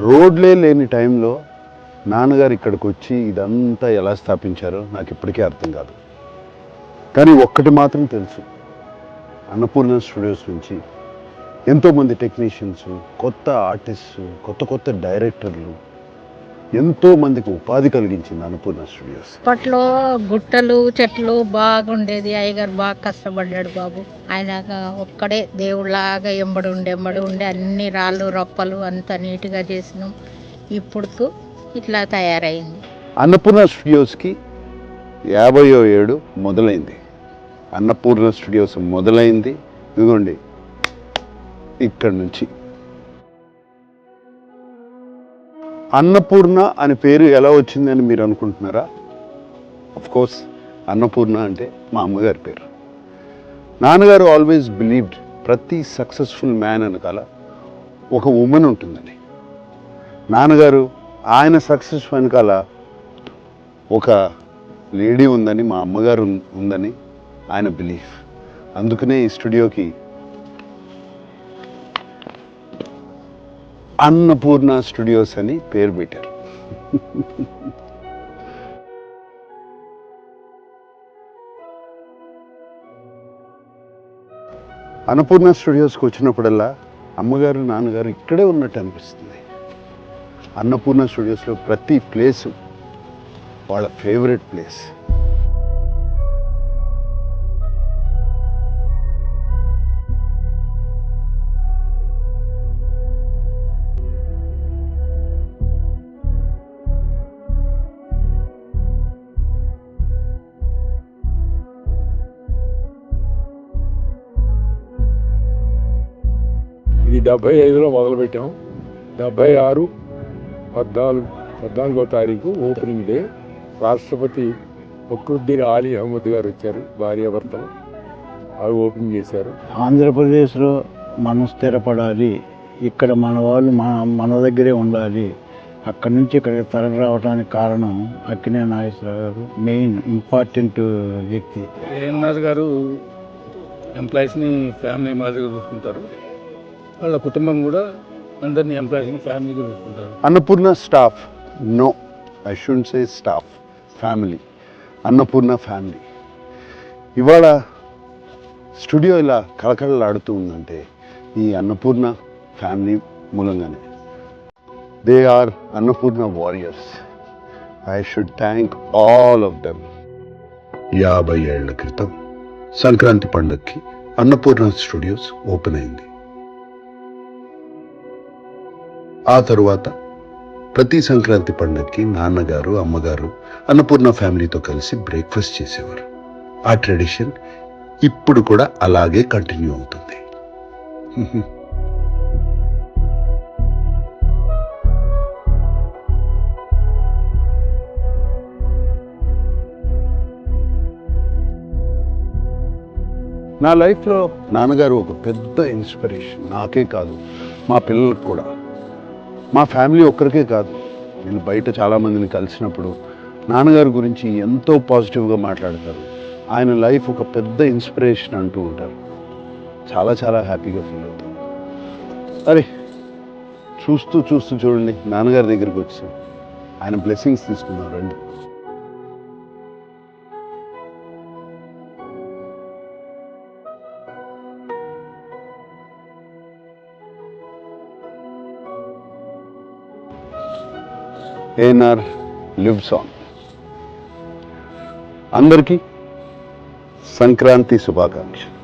రోడ్లే లేని టైంలో నాన్నగారు ఇక్కడికి వచ్చి ఇదంతా ఎలా స్థాపించారో నాకు ఇప్పటికీ అర్థం కాదు. కానీ ఒక్కటి మాత్రం తెలుసు, అన్నపూర్ణ స్టూడియోస్ నుంచి ఎంతోమంది టెక్నీషియన్స్, కొత్త ఆర్టిస్ట్స్, కొత్త కొత్త డైరెక్టర్లు, ఎంతో మందికి ఉపాధి కలిగించింది అన్నపూర్ణ స్టూడియోస్. అప్పట్లో గుట్టలు చెట్లు బాగుండేది. అయ్యగారు బాగా కష్టపడ్డాడు బాబు. ఆయన ఒక్కడే దేవుళ్ళలాగా ఎంబడి ఉండే అన్ని రాళ్ళు రప్పలు అంతా నీట్గా చేసినాం. ఇప్పుడు ఇట్లా తయారైంది. అన్నపూర్ణ స్టూడియోస్కి 50వ ఏడు మొదలైంది. అన్నపూర్ణ స్టూడియోస్ మొదలైంది ఇదిగోండి ఇక్కడి నుంచి. అన్నపూర్ణ అనే పేరు ఎలా వచ్చిందని మీరు అనుకుంటున్నారా? కోర్స్ అన్నపూర్ణ అంటే మా అమ్మగారి పేరు. నాన్నగారు ఆల్వేస్ బిలీవ్డ్ ప్రతి సక్సెస్ఫుల్ మ్యాన్ వెనకాల ఒక ఉమెన్ ఉంటుందని. నాన్నగారు ఆయన సక్సెస్ వెనకాల ఒక లేడీ ఉందని, మా అమ్మగారు ఉందని ఆయన బిలీఫ్. అందుకనే ఈ స్టూడియోకి అన్నపూర్ణ స్టూడియోస్ అని పేరు పెట్టారు. అన్నపూర్ణ స్టూడియోస్కి వచ్చినప్పుడల్లా అమ్మగారు నాన్నగారు ఇక్కడే ఉన్నట్టు అనిపిస్తుంది. అన్నపూర్ణ స్టూడియోస్లో ప్రతి ప్లేసు వాళ్ళ ఫేవరెట్ ప్లేస్. ఇది 75లో మొదలుపెట్టాం. 76 14వ తారీఖు ఓపెనింగ్ డే. రాష్ట్రపతి ఫక్రుద్దీన్ ఆలీ అహ్మద్ గారు వచ్చారు, భార్యాభర్తలు. అవి ఓపెనింగ్ చేశారు. ఆంధ్రప్రదేశ్లో మనం స్థిరపడాలి, ఇక్కడ మన వాళ్ళు మన దగ్గరే ఉండాలి, అక్కడి నుంచి ఇక్కడికి తరలి రావడానికి కారణం అక్కినే నాగేశ్వరరావు గారు, మెయిన్ ఇంపార్టెంట్ వ్యక్తి. ఏఎన్ఆర్ గారు ఎంప్లాయీస్ని ఫ్యామిలీ మాదిరిగా చూసుకుంటారు. వాళ్ళ కుటుంబం కూడా అందరినీ ఎంప్లాయీస్ని ఫ్యామిలీగా చూసుకుంటారు. Annapurna staff, no I shouldn't say staff, family. Annapurna family. ఇవాళ స్టూడియో ఇలా కళకళలాడుతూ ఉందంటే ఈ అన్నపూర్ణ ఫ్యామిలీ మూలంగానే. They are Annapurna warriors. I should thank all of them. 50 ఏళ్ల క్రితం సంక్రాంతి పండుగకి అన్నపూర్ణ స్టూడియోస్ ఓపెన్ అయింది. ఆ తరువాత ప్రతి సంక్రాంతి పండుగకి నాన్నగారు అమ్మగారు అన్నపూర్ణ ఫ్యామిలీతో కలిసి బ్రేక్ఫాస్ట్ చేసేవారు. ఆ ట్రెడిషన్ ఇప్పుడు కూడా అలాగే కంటిన్యూ అవుతుంది. నా లైఫ్లో నాన్నగారు ఒక పెద్ద ఇన్స్పిరేషన్. నాకే కాదు, మా పిల్లలకు కూడా. మా ఫ్యామిలీ ఒక్కరికే కాదు, నేను బయట చాలామందిని కలిసినప్పుడు నాన్నగారి గురించి ఎంతో పాజిటివ్గా మాట్లాడతారు. ఆయన లైఫ్ ఒక పెద్ద ఇన్స్పిరేషన్ అంటూ ఉంటారు. చాలా చాలా హ్యాపీగా ఫీల్ అవుతాం. అరే చూస్తూ చూడండి నాన్నగారి దగ్గరికి వచ్చి ఆయన బ్లెస్సింగ్స్ తీసుకున్నాం. రండి. ANR lives on. అందరికీ సంక్రాంతి శుభాకాంక్షలు.